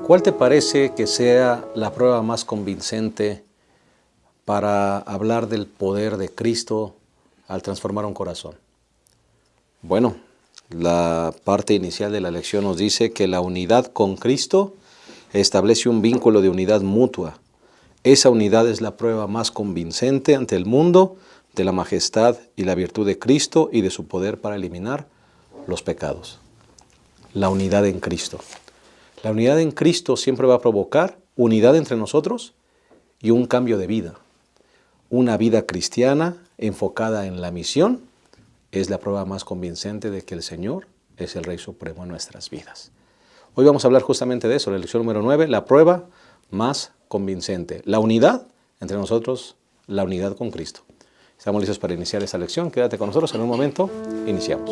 ¿Cuál te parece que sea la prueba más convincente para hablar del poder de Cristo al transformar un corazón? Bueno, la parte inicial de la lección nos dice que la unidad con Cristo establece un vínculo de unidad mutua. Esa unidad es la prueba más convincente ante el mundo de la majestad y la virtud de Cristo y de su poder para eliminar los pecados. La unidad en Cristo. La unidad en Cristo siempre va a provocar unidad entre nosotros y un cambio de vida. Una vida cristiana enfocada en la misión es la prueba más convincente de que el Señor es el Rey Supremo en nuestras vidas. Hoy vamos a hablar justamente de eso, la lección número 9, la prueba más convincente. La unidad entre nosotros, la unidad con Cristo. Estamos listos para iniciar esta lección. Quédate con nosotros, en un momento iniciamos.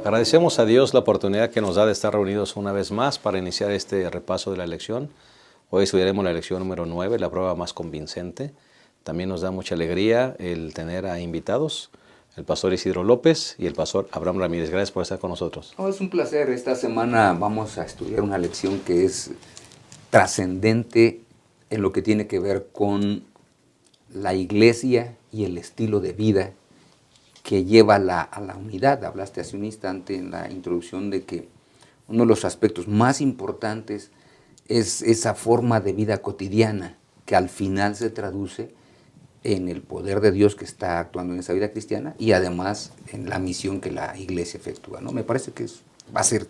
Agradecemos a Dios la oportunidad que nos da de estar reunidos una vez más para iniciar este repaso de la lección. Hoy estudiaremos la lección número 9, la prueba más convincente. También nos da mucha alegría el tener a invitados, el pastor Isidro López y el pastor Abraham Ramírez. Gracias por estar con nosotros. Es un placer. Esta semana vamos a estudiar una lección que es trascendente en lo que tiene que ver con la iglesia y el estilo de vida que lleva a la unidad. Hablaste hace un instante en la introducción de que uno de los aspectos más importantes es esa forma de vida cotidiana que al final se traduce en el poder de Dios que está actuando en esa vida cristiana y además en la misión que la iglesia efectúa, ¿no? Me parece que va a ser,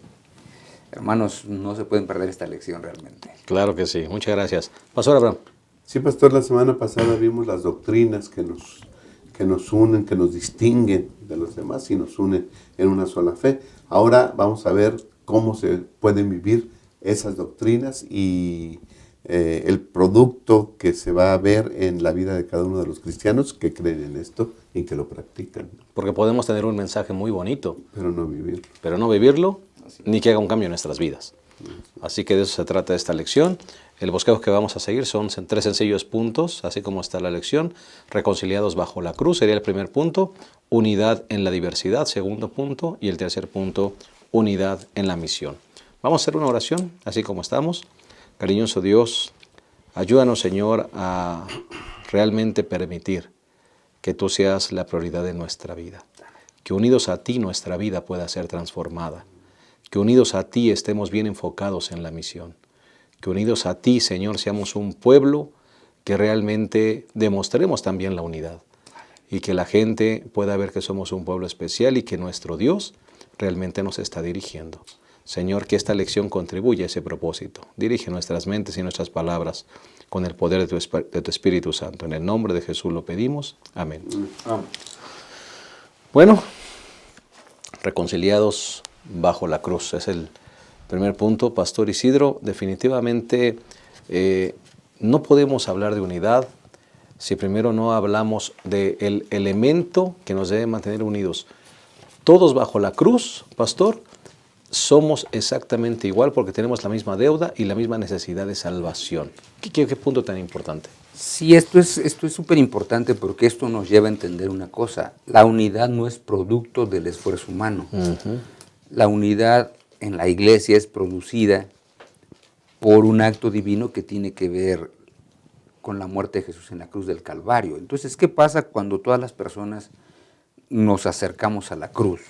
hermanos, no se pueden perder esta lección realmente. Claro que sí, muchas gracias. Pastor Abraham. Sí, pastor, la semana pasada vimos las doctrinas que nos unen, que nos distinguen de los demás y nos unen en una sola fe. Ahora vamos a ver cómo se pueden vivir esas doctrinas y el producto que se va a ver en la vida de cada uno de los cristianos que creen en esto y que lo practican. Porque podemos tener un mensaje muy bonito, pero no vivirlo. Pero no vivirlo, ni que haga un cambio en nuestras vidas. Así que de eso se trata esta lección. El bosquejo que vamos a seguir son 3 sencillos puntos, así como está la lección. Reconciliados bajo la cruz sería el primer punto. Unidad en la diversidad, segundo punto. Y el tercer punto, unidad en la misión. Vamos a hacer una oración, así como estamos. Cariñoso Dios, ayúdanos, Señor, a realmente permitir que tú seas la prioridad de nuestra vida. Que unidos a ti nuestra vida pueda ser transformada. Que unidos a ti estemos bien enfocados en la misión. Que unidos a ti, Señor, seamos un pueblo que realmente demostremos también la unidad. Y que la gente pueda ver que somos un pueblo especial y que nuestro Dios realmente nos está dirigiendo. Señor, que esta lección contribuya a ese propósito. Dirige nuestras mentes y nuestras palabras con el poder de tu Espíritu Santo. En el nombre de Jesús lo pedimos. Amén. Amén. Bueno, reconciliados bajo la cruz. Es el primer punto, Pastor Isidro. Definitivamente no podemos hablar de unidad si primero no hablamos del elemento que nos debe mantener unidos. Todos bajo la cruz, Pastor, somos exactamente igual porque tenemos la misma deuda y la misma necesidad de salvación. ¿Qué punto tan importante? Sí, esto es súper importante porque esto nos lleva a entender una cosa. La unidad no es producto del esfuerzo humano. Uh-huh. La unidad en la iglesia es producida por un acto divino que tiene que ver con la muerte de Jesús en la cruz del Calvario. Entonces, ¿qué pasa cuando todas las personas nos acercamos a la cruz?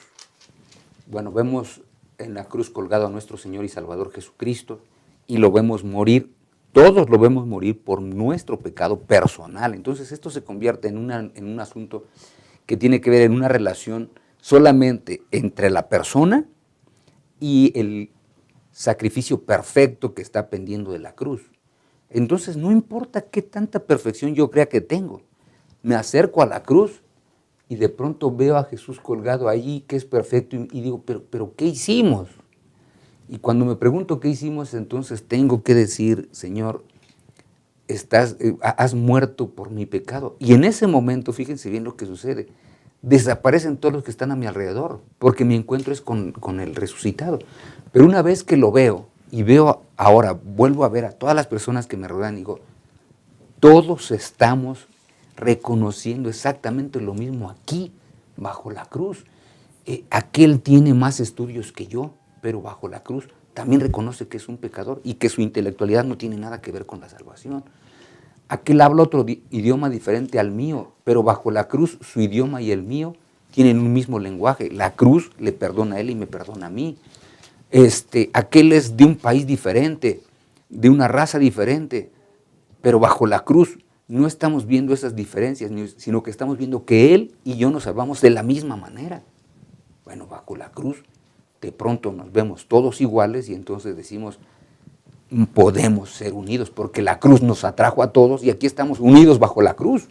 Bueno, vemos en la cruz colgado a nuestro Señor y Salvador Jesucristo y lo vemos morir, todos lo vemos morir por nuestro pecado personal. Entonces esto se convierte en un asunto que tiene que ver en una relación solamente entre la persona y el sacrificio perfecto que está pendiendo de la cruz. Entonces no importa qué tanta perfección yo crea que tengo, me acerco a la cruz y de pronto veo a Jesús colgado allí, que es perfecto, y digo, pero ¿qué hicimos? Y cuando me pregunto qué hicimos, entonces tengo que decir, Señor, has muerto por mi pecado. Y en ese momento, fíjense bien lo que sucede, desaparecen todos los que están a mi alrededor, porque mi encuentro es con el resucitado. Pero una vez que lo veo, y veo ahora, vuelvo a ver a todas las personas que me rodean, digo, todos estamos reconociendo exactamente lo mismo aquí, bajo la cruz. Aquel tiene más estudios que yo, pero bajo la cruz también reconoce que es un pecador y que su intelectualidad no tiene nada que ver con la salvación. Aquel habla otro idioma diferente al mío, pero bajo la cruz su idioma y el mío tienen un mismo lenguaje. La cruz le perdona a él y me perdona a mí. Aquel es de un país diferente, de una raza diferente, pero bajo la cruz no estamos viendo esas diferencias, sino que estamos viendo que él y yo nos salvamos de la misma manera. Bueno, bajo la cruz de pronto nos vemos todos iguales y entonces decimos, podemos ser unidos, porque la cruz nos atrajo a todos y aquí estamos unidos bajo la cruz.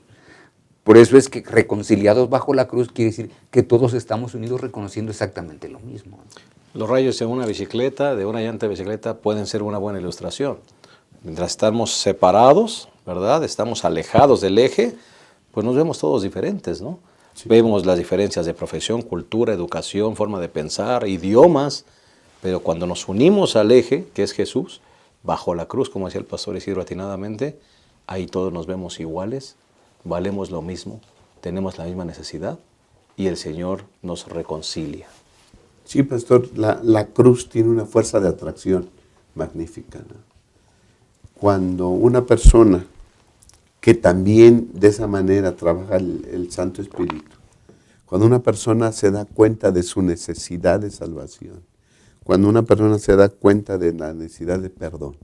Por eso es que reconciliados bajo la cruz quiere decir que todos estamos unidos reconociendo exactamente lo mismo. Los rayos de una bicicleta, de una llanta de bicicleta, pueden ser una buena ilustración. Mientras estamos separados, ¿verdad? Estamos alejados del eje, pues nos vemos todos diferentes, ¿no? Sí. Vemos las diferencias de profesión, cultura, educación, forma de pensar, idiomas, pero cuando nos unimos al eje, que es Jesús, bajo la cruz, como decía el pastor Isidro atinadamente, ahí todos nos vemos iguales, valemos lo mismo, tenemos la misma necesidad y el Señor nos reconcilia. Sí, pastor, la cruz tiene una fuerza de atracción magnífica, ¿no? Cuando una persona que también de esa manera trabaja el Santo Espíritu, cuando una persona se da cuenta de su necesidad de salvación, cuando una persona se da cuenta de la necesidad de perdón,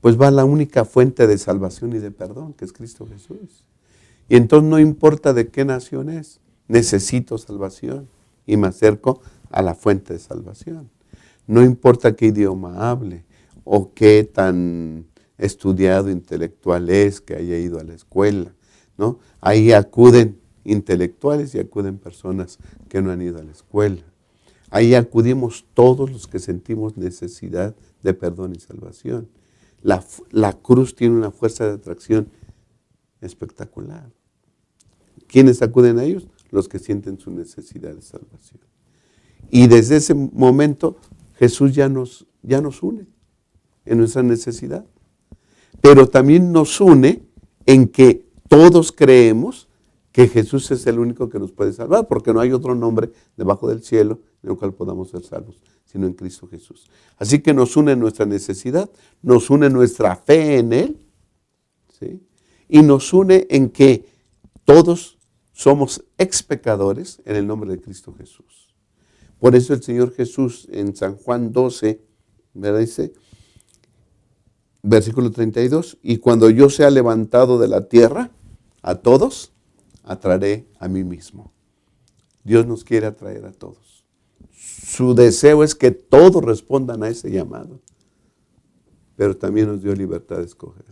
pues va a la única fuente de salvación y de perdón, que es Cristo Jesús. Y entonces no importa de qué nación es, necesito salvación y me acerco a la fuente de salvación. No importa qué idioma hable o qué tan estudiado intelectual es, que haya ido a la escuela, ¿no? Ahí acuden intelectuales y acuden personas que no han ido a la escuela. Ahí acudimos todos los que sentimos necesidad de perdón y salvación. La cruz tiene una fuerza de atracción espectacular. ¿Quiénes acuden a ellos? Los que sienten su necesidad de salvación. Y desde ese momento Jesús ya nos une en nuestra necesidad. Pero también nos une en que todos creemos que Jesús es el único que nos puede salvar, porque no hay otro nombre debajo del cielo en el cual podamos ser salvos, sino en Cristo Jesús. Así que nos une nuestra necesidad, nos une nuestra fe en Él, ¿sí? Y nos une en que todos somos ex pecadores en el nombre de Cristo Jesús. Por eso el Señor Jesús en San Juan 12, ¿verdad? Dice, versículo 32, y cuando yo sea levantado de la tierra, a todos atraeré a mí mismo. Dios nos quiere atraer a todos. Su deseo es que todos respondan a ese llamado, pero también nos dio libertad de escoger.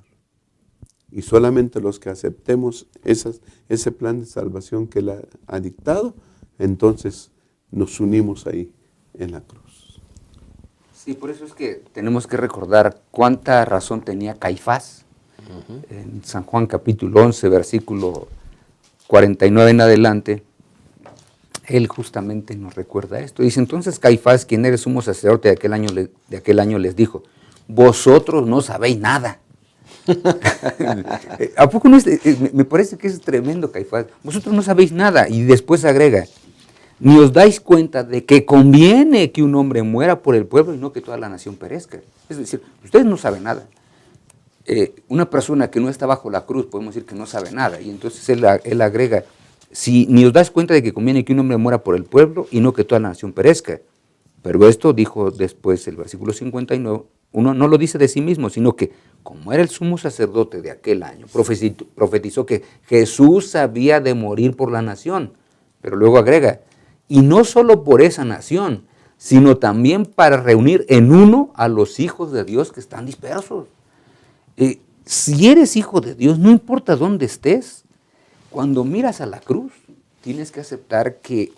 Y solamente los que aceptemos ese plan de salvación que Él ha dictado, entonces nos unimos ahí en la cruz. Sí, por eso es que tenemos que recordar cuánta razón tenía Caifás. En San Juan capítulo 11, versículo 49 en adelante, él justamente nos recuerda esto. Dice, entonces Caifás, quien era sumo sacerdote de aquel año, les dijo, vosotros no sabéis nada. ¿A poco no es? Me parece que es tremendo, Caifás. Vosotros no sabéis nada. Y después agrega, ni os dais cuenta de que conviene que un hombre muera por el pueblo y no que toda la nación perezca. Es decir, ustedes no saben nada. Una persona que no está bajo la cruz, podemos decir que no sabe nada. Y entonces él agrega, si ni os dais cuenta de que conviene que un hombre muera por el pueblo y no que toda la nación perezca. Pero esto dijo después el versículo 59, uno no lo dice de sí mismo, sino que como era el sumo sacerdote de aquel año, profetizó que Jesús había de morir por la nación. Pero luego agrega, y no solo por esa nación, sino también para reunir en uno a los hijos de Dios que están dispersos. Si eres hijo de Dios, no importa dónde estés, cuando miras a la cruz, tienes que aceptar que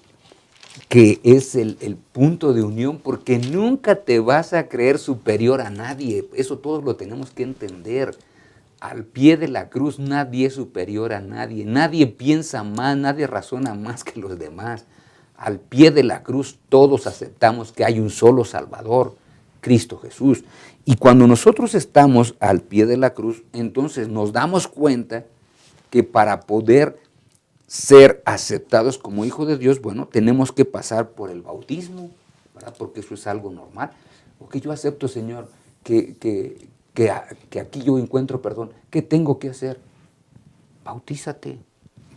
es el punto de unión, porque nunca te vas a creer superior a nadie. Eso todos lo tenemos que entender. Al pie de la cruz nadie es superior a nadie. Nadie piensa más, nadie razona más que los demás. Al pie de la cruz todos aceptamos que hay un solo Salvador, Cristo Jesús. Y cuando nosotros estamos al pie de la cruz, entonces nos damos cuenta que para poder ser aceptados como hijos de Dios, bueno, tenemos que pasar por el bautismo, ¿verdad? Porque eso es algo normal. Ok, yo acepto, Señor, que aquí yo encuentro perdón. ¿Qué tengo que hacer? Bautízate.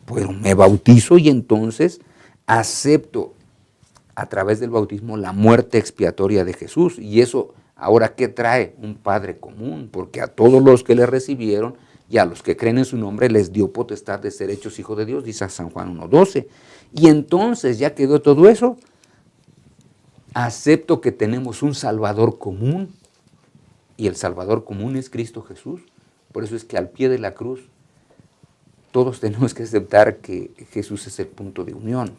Pues me bautizo y entonces acepto a través del bautismo la muerte expiatoria de Jesús. Y eso, ahora, ¿qué trae? Un Padre común, porque a todos los que le recibieron y a los que creen en su nombre les dio potestad de ser hechos hijos de Dios, dice San Juan 1:12. Y entonces ya quedó todo eso. Acepto que tenemos un Salvador común, y el Salvador común es Cristo Jesús. Por eso es que al pie de la cruz todos tenemos que aceptar que Jesús es el punto de unión.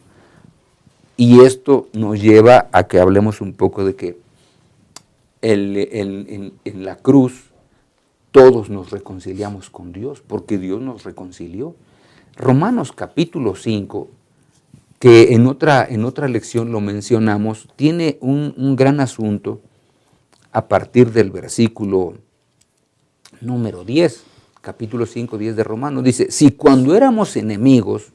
Y esto nos lleva a que hablemos un poco de que en la cruz todos nos reconciliamos con Dios, porque Dios nos reconcilió. Romanos capítulo 5, que en otra lección lo mencionamos, tiene un gran asunto a partir del versículo número 10, capítulo 5, 10 de Romanos. Dice, si cuando éramos enemigos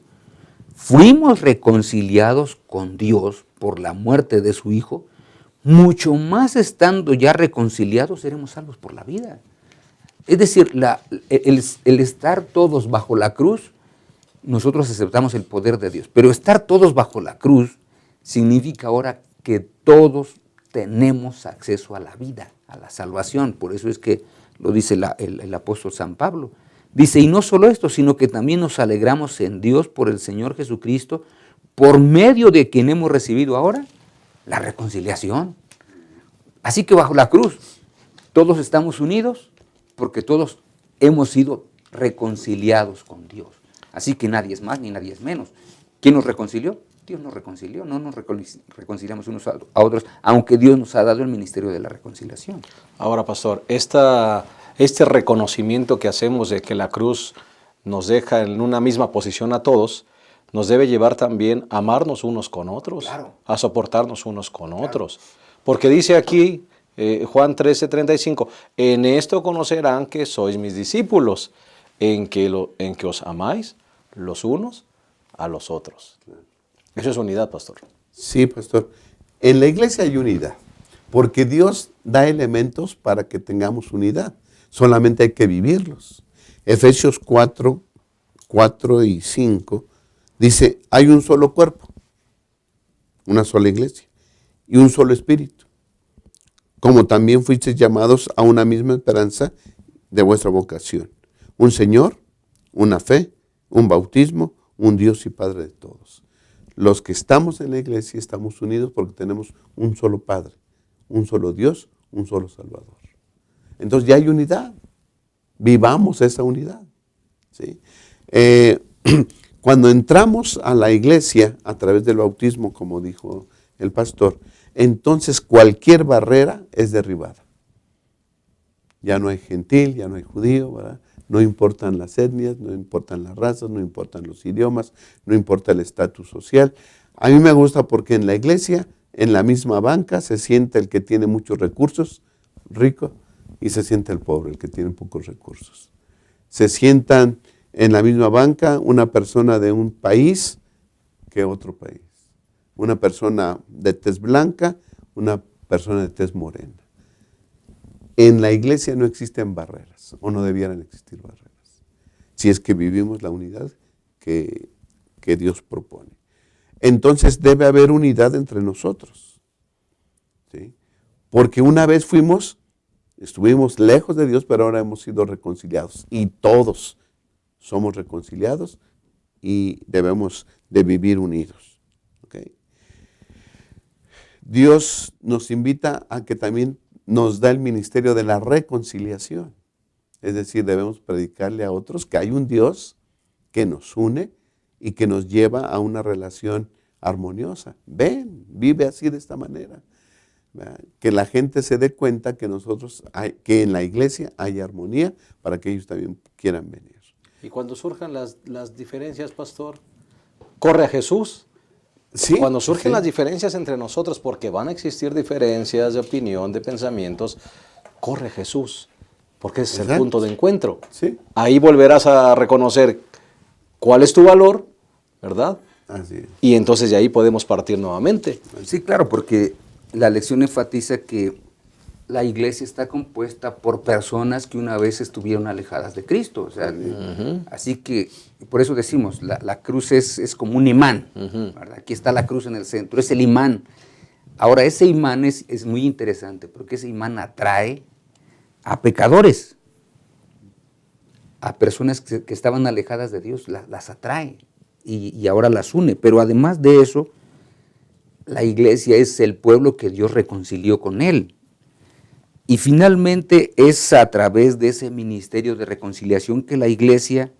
fuimos reconciliados con Dios por la muerte de su Hijo, mucho más estando ya reconciliados seremos salvos por la vida. Es decir, el estar todos bajo la cruz, nosotros aceptamos el poder de Dios, pero estar todos bajo la cruz significa ahora que todos tenemos acceso a la vida, a la salvación. Por eso es que lo dice el apóstol San Pablo. Dice, y no solo esto, sino que también nos alegramos en Dios por el Señor Jesucristo, por medio de quien hemos recibido ahora la reconciliación. Así que bajo la cruz todos estamos unidos porque todos hemos sido reconciliados con Dios. Así que nadie es más ni nadie es menos. ¿Quién nos reconcilió? Dios nos reconcilió, no nos reconciliamos unos a otros, aunque Dios nos ha dado el ministerio de la reconciliación. Ahora, pastor, este reconocimiento que hacemos de que la cruz nos deja en una misma posición a todos, nos debe llevar también a amarnos unos con otros, Claro. a soportarnos unos con otros. Porque dice aquí, Juan 13:35, en esto conocerán que sois mis discípulos, en que os amáis los unos a los otros. Eso es unidad, pastor. Sí, pastor. En la iglesia hay unidad, porque Dios da elementos para que tengamos unidad. Solamente hay que vivirlos. Efesios 4 y 5 dice, hay un solo cuerpo, una sola iglesia y un solo espíritu, como también fuisteis llamados a una misma esperanza de vuestra vocación. Un Señor, una fe, un bautismo, un Dios y Padre de todos. Los que estamos en la iglesia estamos unidos porque tenemos un solo Padre, un solo Dios, un solo Salvador. Entonces ya hay unidad. Vivamos esa unidad. ¿Sí? Cuando entramos a la iglesia a través del bautismo, como dijo el pastor, entonces cualquier barrera es derribada. Ya no hay gentil, ya no hay judío, ¿verdad? No importan las etnias, no importan las razas, no importan los idiomas, no importa el estatus social. A mí me gusta porque en la iglesia, en la misma banca, se siente el que tiene muchos recursos, rico, y se siente el pobre, el que tiene pocos recursos. Se sientan en la misma banca una persona de un país que otro país. Una persona de tez blanca, una persona de tez morena. En la iglesia no existen barreras, o no debieran existir barreras, si es que vivimos la unidad que Dios propone. Entonces debe haber unidad entre nosotros, ¿sí? Porque una vez estuvimos lejos de Dios, pero ahora hemos sido reconciliados, y todos somos reconciliados y debemos de vivir unidos. ¿Okay? Dios nos invita a que también nos da el ministerio de la reconciliación. Es decir, debemos predicarle a otros que hay un Dios que nos une y que nos lleva a una relación armoniosa. Ven, vive así de esta manera. ¿Verdad? Que la gente se dé cuenta que que en la iglesia hay armonía para que ellos también quieran venir. Y cuando surjan las diferencias, pastor, corre a Jesús Sí, Cuando surgen sí. las diferencias entre nosotros, porque van a existir diferencias de opinión, de pensamientos, corre Jesús, porque ese es el Exacto. punto de encuentro. Sí. Ahí volverás a reconocer cuál es tu valor, ¿verdad? Así es. Y entonces de ahí podemos partir nuevamente. Sí, claro, porque la lección enfatiza que la iglesia está compuesta por personas que una vez estuvieron alejadas de Cristo. O sea, así que por eso decimos, la cruz es como un imán, ¿verdad? Aquí está la cruz en el centro, es el imán. Ahora, ese imán es muy interesante porque ese imán atrae a pecadores, a personas que estaban alejadas de Dios, las atrae y ahora las une. Pero además de eso, la iglesia es el pueblo que Dios reconcilió con Él. Y finalmente es a través de ese ministerio de reconciliación que la iglesia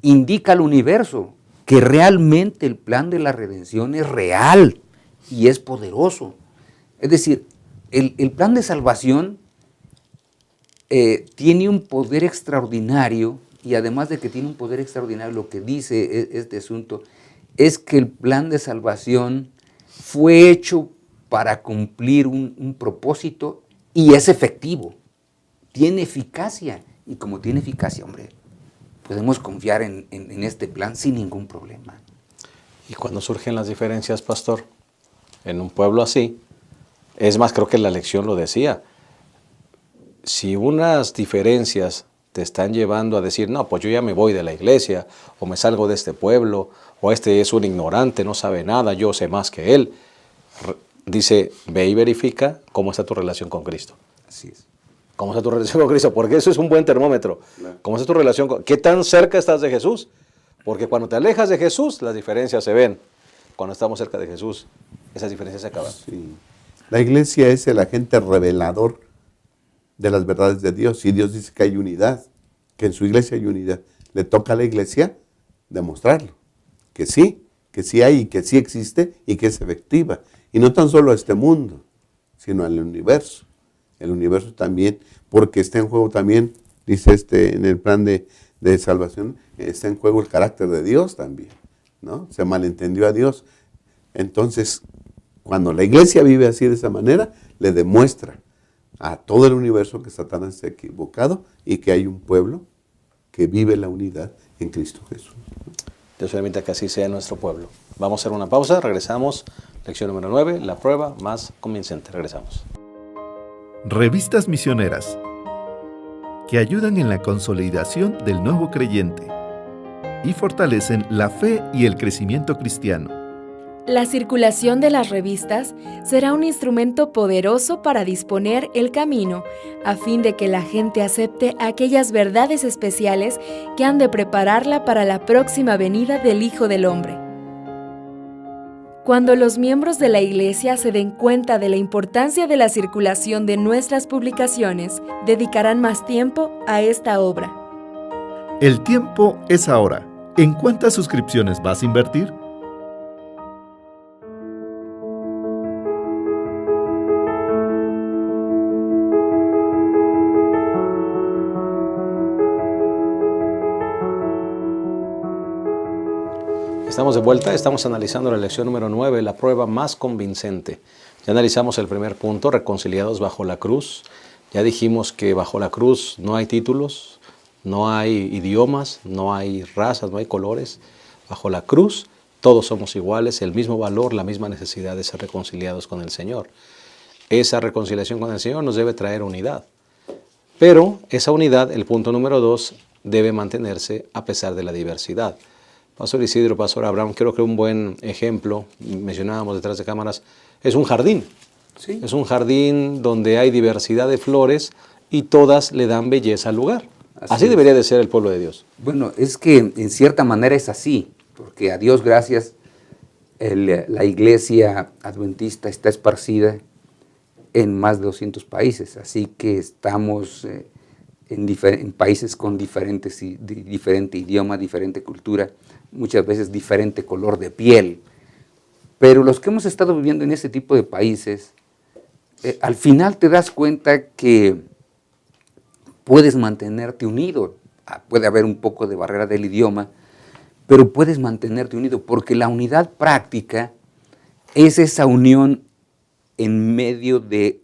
indica al universo que realmente el plan de la redención es real y es poderoso. Es decir, el plan de salvación tiene un poder extraordinario, y además de que tiene un poder extraordinario, lo que dice este asunto es que el plan de salvación fue hecho para cumplir un propósito y es efectivo, tiene eficacia, y como tiene eficacia, hombre, podemos confiar en este plan sin ningún problema. Y cuando surgen las diferencias, pastor, en un pueblo así, es más, creo que la lección lo decía, si unas diferencias te están llevando a decir, no, pues yo ya me voy de la iglesia, o me salgo de este pueblo, o este es un ignorante, no sabe nada, yo sé más que él, dice, ve y verifica cómo está tu relación con Cristo. Así es. ¿Cómo está tu relación con Cristo? Porque eso es un buen termómetro. Claro. ¿Cómo está tu relación con... ¿Qué tan cerca estás de Jesús? Porque cuando te alejas de Jesús, las diferencias se ven. Cuando estamos cerca de Jesús, esas diferencias se acaban. Sí. La iglesia es el agente revelador de las verdades de Dios. Y Dios dice que hay unidad, que en su iglesia hay unidad. Le toca a la iglesia demostrarlo. Que sí hay y que sí existe y que es efectiva. Y no tan solo a este mundo, sino al universo. El universo también, porque está en juego también, dice en el plan de salvación, está en juego el carácter de Dios también, ¿no? Se malentendió a Dios. Entonces, cuando la iglesia vive así de esa manera, le demuestra a todo el universo que Satanás está equivocado y que hay un pueblo que vive la unidad en Cristo Jesús. Dios permita que así sea nuestro pueblo. Vamos a hacer una pausa, regresamos. Lección número 9, la prueba más convincente. Regresamos. Revistas misioneras que ayudan en la consolidación del nuevo creyente y fortalecen la fe y el crecimiento cristiano. La circulación de las revistas será un instrumento poderoso para disponer el camino, a fin de que la gente acepte aquellas verdades especiales que han de prepararla para la próxima venida del Hijo del Hombre. Cuando los miembros de la Iglesia se den cuenta de la importancia de la circulación de nuestras publicaciones, dedicarán más tiempo a esta obra. El tiempo es ahora. ¿En cuántas suscripciones vas a invertir? Estamos de vuelta, estamos analizando la lección número 9, la prueba más convincente. Ya analizamos el primer punto, reconciliados bajo la cruz. Ya dijimos que bajo la cruz no hay títulos, no hay idiomas, no hay razas, no hay colores. Bajo la cruz todos somos iguales, el mismo valor, la misma necesidad de ser reconciliados con el Señor. Esa reconciliación con el Señor nos debe traer unidad. Pero esa unidad, el punto número 2, debe mantenerse a pesar de la diversidad. Pastor Isidro, Pastor Abraham, creo que un buen ejemplo, mencionábamos detrás de cámaras, es un jardín. Sí. Es un jardín donde hay diversidad de flores y todas le dan belleza al lugar. Así debería de ser el pueblo de Dios. Bueno, es que en cierta manera es así, porque a Dios gracias, la iglesia adventista está esparcida en más de 200 países, así que estamos en países con diferente idioma, diferente cultura, muchas veces diferente color de piel. Pero los que hemos estado viviendo en ese tipo de países, al final te das cuenta que puedes mantenerte unido. Puede haber un poco de barrera del idioma, pero puedes mantenerte unido, porque la unidad práctica es esa unión en medio de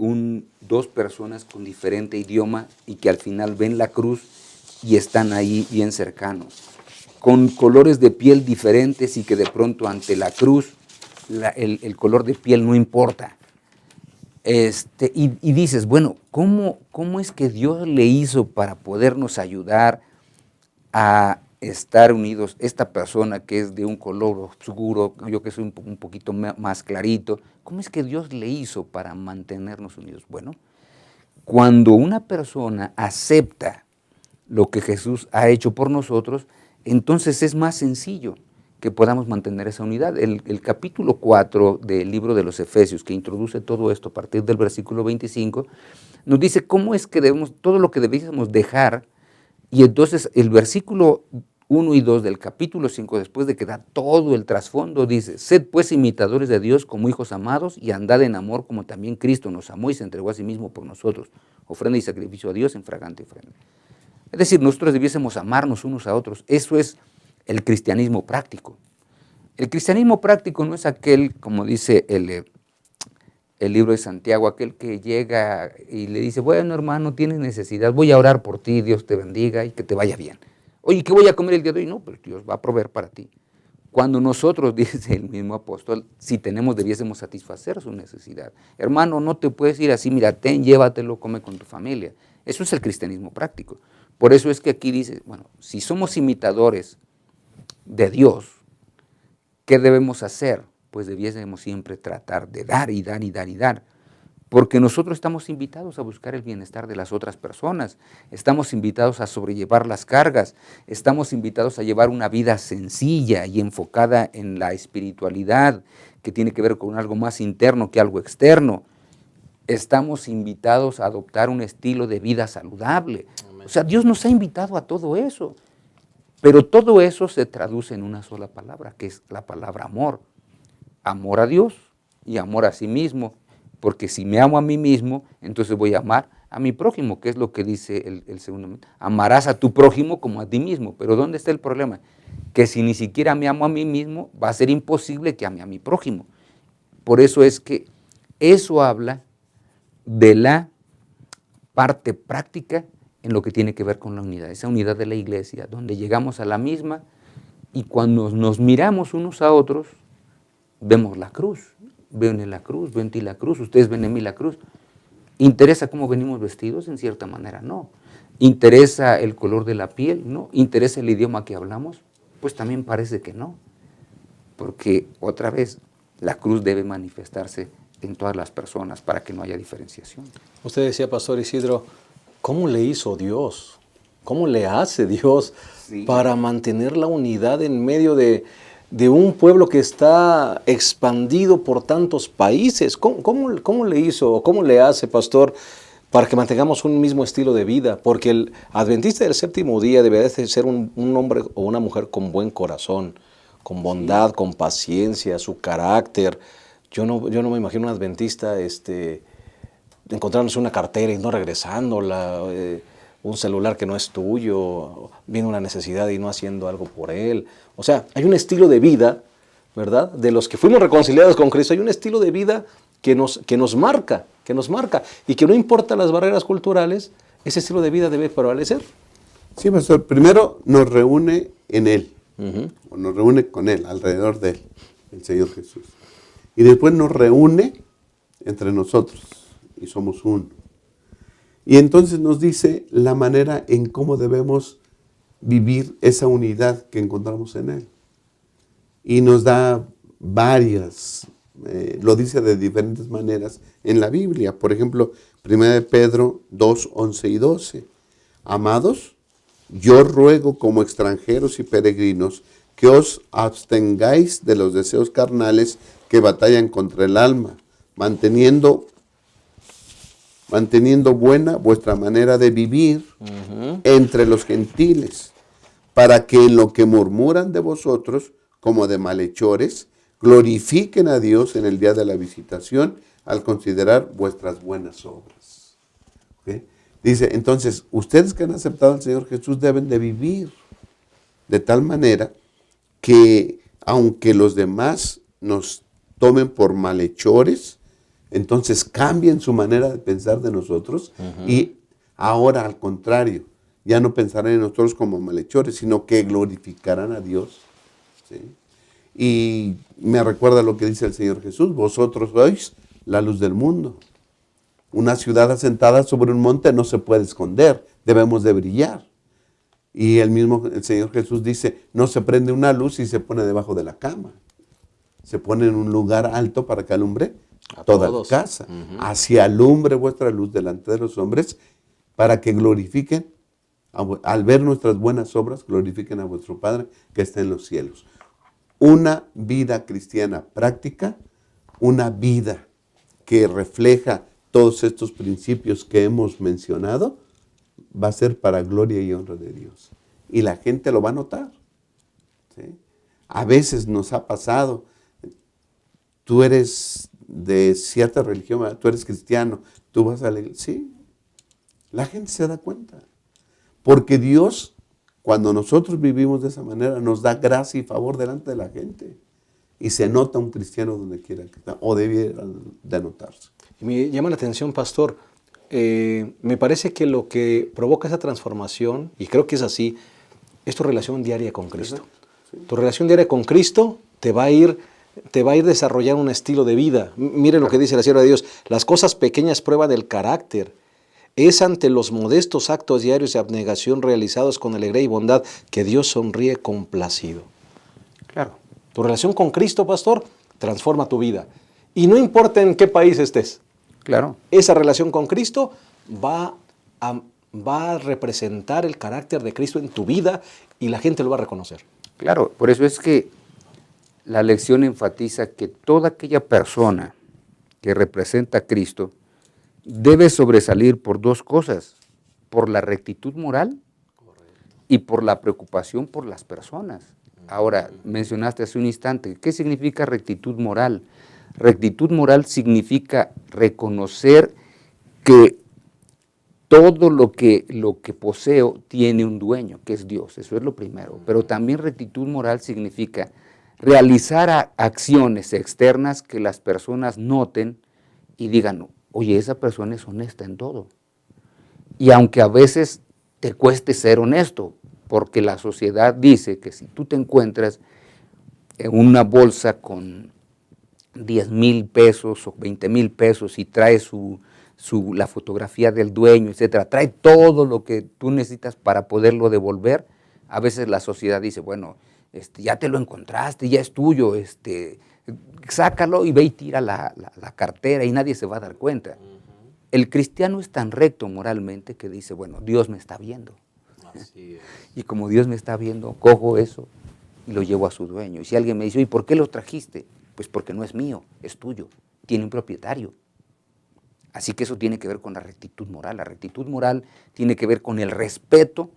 dos personas con diferente idioma y que al final ven la cruz y están ahí bien cercanos, con colores de piel diferentes y que de pronto ante la cruz el color de piel no importa. Y dices, bueno, ¿cómo es que Dios le hizo para podernos ayudar a estar unidos? Esta persona que es de un color oscuro, yo que soy un poquito más clarito, ¿cómo es que Dios le hizo para mantenernos unidos? Bueno, cuando una persona acepta lo que Jesús ha hecho por nosotros, entonces es más sencillo que podamos mantener esa unidad. El capítulo 4 del libro de los Efesios, que introduce todo esto a partir del versículo 25, nos dice cómo es que debemos, todo lo que debiésemos dejar, y entonces el versículo 1 y 2 del capítulo 5, después de que da todo el trasfondo, dice, sed pues imitadores de Dios como hijos amados y andad en amor como también Cristo nos amó y se entregó a sí mismo por nosotros, ofrenda y sacrificio a Dios en fragante ofrenda. Es decir, nosotros debiésemos amarnos unos a otros. Eso es el cristianismo práctico. El cristianismo práctico no es aquel, como dice el libro de Santiago, aquel que llega y le dice, bueno, hermano, tienes necesidad, voy a orar por ti, Dios te bendiga y que te vaya bien. Oye, ¿qué voy a comer el día de hoy? No, pero Dios va a proveer para ti. Cuando nosotros, dice el mismo apóstol, si tenemos, debiésemos satisfacer su necesidad. Hermano, no te puedes ir así, mira, llévatelo, come con tu familia. Eso es el cristianismo práctico. Por eso es que aquí dice, bueno, si somos imitadores de Dios, ¿qué debemos hacer? Pues debiésemos siempre tratar de dar y dar y dar y dar, porque nosotros estamos invitados a buscar el bienestar de las otras personas, estamos invitados a sobrellevar las cargas, estamos invitados a llevar una vida sencilla y enfocada en la espiritualidad, que tiene que ver con algo más interno que algo externo. Estamos invitados a adoptar un estilo de vida saludable. O sea, Dios nos ha invitado a todo eso. Pero todo eso se traduce en una sola palabra, que es la palabra amor. Amor a Dios y amor a sí mismo. Porque si me amo a mí mismo, entonces voy a amar a mi prójimo, que es lo que dice el segundo. Amarás a tu prójimo como a ti mismo. Pero ¿dónde está el problema? Que si ni siquiera me amo a mí mismo, va a ser imposible que ame a mi prójimo. Por eso es que eso habla de la parte práctica en lo que tiene que ver con la unidad, esa unidad de la iglesia, donde llegamos a la misma y cuando nos miramos unos a otros, vemos la cruz, veo en la cruz, veo en ti la cruz, ustedes ven en mí la cruz. ¿Interesa cómo venimos vestidos? En cierta manera, no. ¿Interesa el color de la piel? No. ¿Interesa el idioma que hablamos? Pues también parece que no, porque otra vez, la cruz debe manifestarse en todas las personas para que no haya diferenciación. Usted decía, Pastor Isidro, ¿cómo le hizo Dios? ¿Cómo le hace Dios para mantener la unidad en medio de un pueblo que está expandido por tantos países? ¿Cómo le hizo o cómo le hace, Pastor, para que mantengamos un mismo estilo de vida? Porque el adventista del séptimo día debe de ser un hombre o una mujer con buen corazón, con bondad, con paciencia, su carácter. Yo no me imagino un adventista encontrándose una cartera y no regresándola, un celular que no es tuyo, viene una necesidad y no haciendo algo por él. O sea, hay un estilo de vida, ¿verdad? De los que fuimos reconciliados con Cristo, hay un estilo de vida que nos marca, y que no importa las barreras culturales, ese estilo de vida debe prevalecer. Sí, pastor, primero nos reúne en Él, o nos reúne con Él, alrededor de Él, el Señor Jesús. Y después nos reúne entre nosotros, y somos uno. Y entonces nos dice la manera en cómo debemos vivir esa unidad que encontramos en Él. Y nos da varias, lo dice de diferentes maneras en la Biblia. Por ejemplo, 1 Pedro 2, 11 y 12. Amados, yo ruego como extranjeros y peregrinos que os abstengáis de los deseos carnales que batallan contra el alma, manteniendo buena vuestra manera de vivir entre los gentiles, para que en lo que murmuran de vosotros, como de malhechores, glorifiquen a Dios en el día de la visitación, al considerar vuestras buenas obras. ¿Okay? Dice, entonces, ustedes que han aceptado al Señor Jesús deben de vivir de tal manera que aunque los demás nos tomen por malhechores, entonces cambien su manera de pensar de nosotros y ahora al contrario, ya no pensarán en nosotros como malhechores, sino que glorificarán a Dios. ¿Sí? Y me recuerda lo que dice el Señor Jesús, vosotros sois la luz del mundo. Una ciudad asentada sobre un monte no se puede esconder, debemos de brillar. Y el Señor Jesús dice, no se prende una luz y se pone debajo de la cama. Se pone en un lugar alto para que alumbre A toda todos. la casa. Así alumbre vuestra luz delante de los hombres para que glorifiquen, al ver nuestras buenas obras, glorifiquen a vuestro Padre que está en los cielos. Una vida cristiana práctica, una vida que refleja todos estos principios que hemos mencionado, va a ser para gloria y honra de Dios. Y la gente lo va a notar. ¿Sí? A veces nos ha pasado, tú eres de cierta religión, ¿verdad? Tú eres cristiano, tú vas a la iglesia. Sí, la gente se da cuenta. Porque Dios, cuando nosotros vivimos de esa manera, nos da gracia y favor delante de la gente. Y se nota un cristiano donde quiera que está, o debiera de notarse. Y me llama la atención, pastor, me parece que lo que provoca esa transformación, y creo que es así, es tu relación diaria con Cristo. Sí. Tu relación diaria con Cristo te va a ir desarrollando un estilo de vida. Mire lo que dice la sierva de Dios, las cosas pequeñas prueban el carácter. Es ante los modestos actos diarios de abnegación realizados con alegría y bondad que Dios sonríe complacido. Claro. Tu relación con Cristo, pastor, transforma tu vida. Y no importa en qué país estés. Claro. Esa relación con Cristo va a representar el carácter de Cristo en tu vida y la gente lo va a reconocer. Claro, por eso es que la lección enfatiza que toda aquella persona que representa a Cristo debe sobresalir por dos cosas, por la rectitud moral y por la preocupación por las personas. Ahora, mencionaste hace un instante, ¿qué significa rectitud moral? Rectitud moral significa reconocer que todo lo que poseo tiene un dueño, que es Dios, eso es lo primero. Pero también rectitud moral significa realizar acciones externas que las personas noten y digan, oye, esa persona es honesta en todo. Y aunque a veces te cueste ser honesto, porque la sociedad dice que si tú te encuentras en una bolsa con 10,000 pesos o 20,000 pesos y trae la fotografía del dueño, etcétera, trae todo lo que tú necesitas para poderlo devolver, a veces la sociedad dice, bueno, ya te lo encontraste, ya es tuyo, sácalo y ve y tira la cartera y nadie se va a dar cuenta. El cristiano es tan recto moralmente que dice, bueno, Dios me está viendo. Así es. Y como Dios me está viendo, cojo eso y lo llevo a su dueño. Y si alguien me dice, ¿y por qué lo trajiste? Pues porque no es mío, es tuyo, tiene un propietario. Así que eso tiene que ver con la rectitud moral. La rectitud moral tiene que ver con el respeto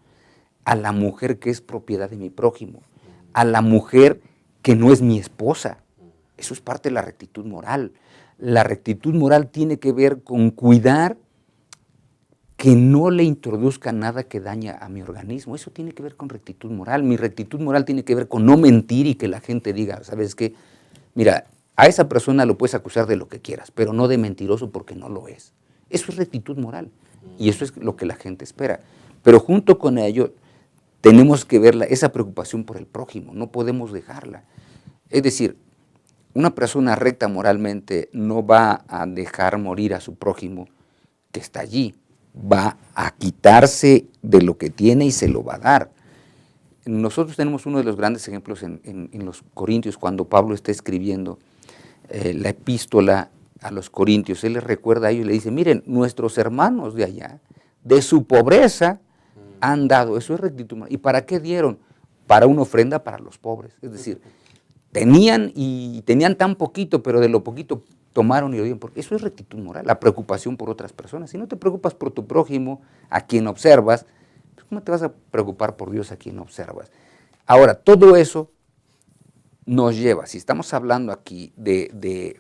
a la mujer que es propiedad de mi prójimo, a la mujer que no es mi esposa. Eso es parte de la rectitud moral. La rectitud moral tiene que ver con cuidar que no le introduzca nada que daña a mi organismo. Eso tiene que ver con rectitud moral. Mi rectitud moral tiene que ver con no mentir y que la gente diga, ¿sabes qué? Mira, a esa persona lo puedes acusar de lo que quieras, pero no de mentiroso porque no lo es. Eso es rectitud moral y eso es lo que la gente espera. Pero junto con ello tenemos que ver esa preocupación por el prójimo, no podemos dejarla. Es decir, una persona recta moralmente no va a dejar morir a su prójimo que está allí, va a quitarse de lo que tiene y se lo va a dar. Nosotros tenemos uno de los grandes ejemplos en los Corintios, cuando Pablo está escribiendo la epístola a los Corintios. Él les recuerda a ellos y le dice, miren, nuestros hermanos de allá, de su pobreza, han dado. Eso es rectitud moral. ¿Y para qué dieron? Para una ofrenda para los pobres. Es decir, tenían tan poquito, pero de lo poquito tomaron y lo dieron. Porque eso es rectitud moral, la preocupación por otras personas. Si no te preocupas por tu prójimo, a quien observas, pues ¿cómo te vas a preocupar por Dios a quien observas? Ahora, todo eso nos lleva, si estamos hablando aquí de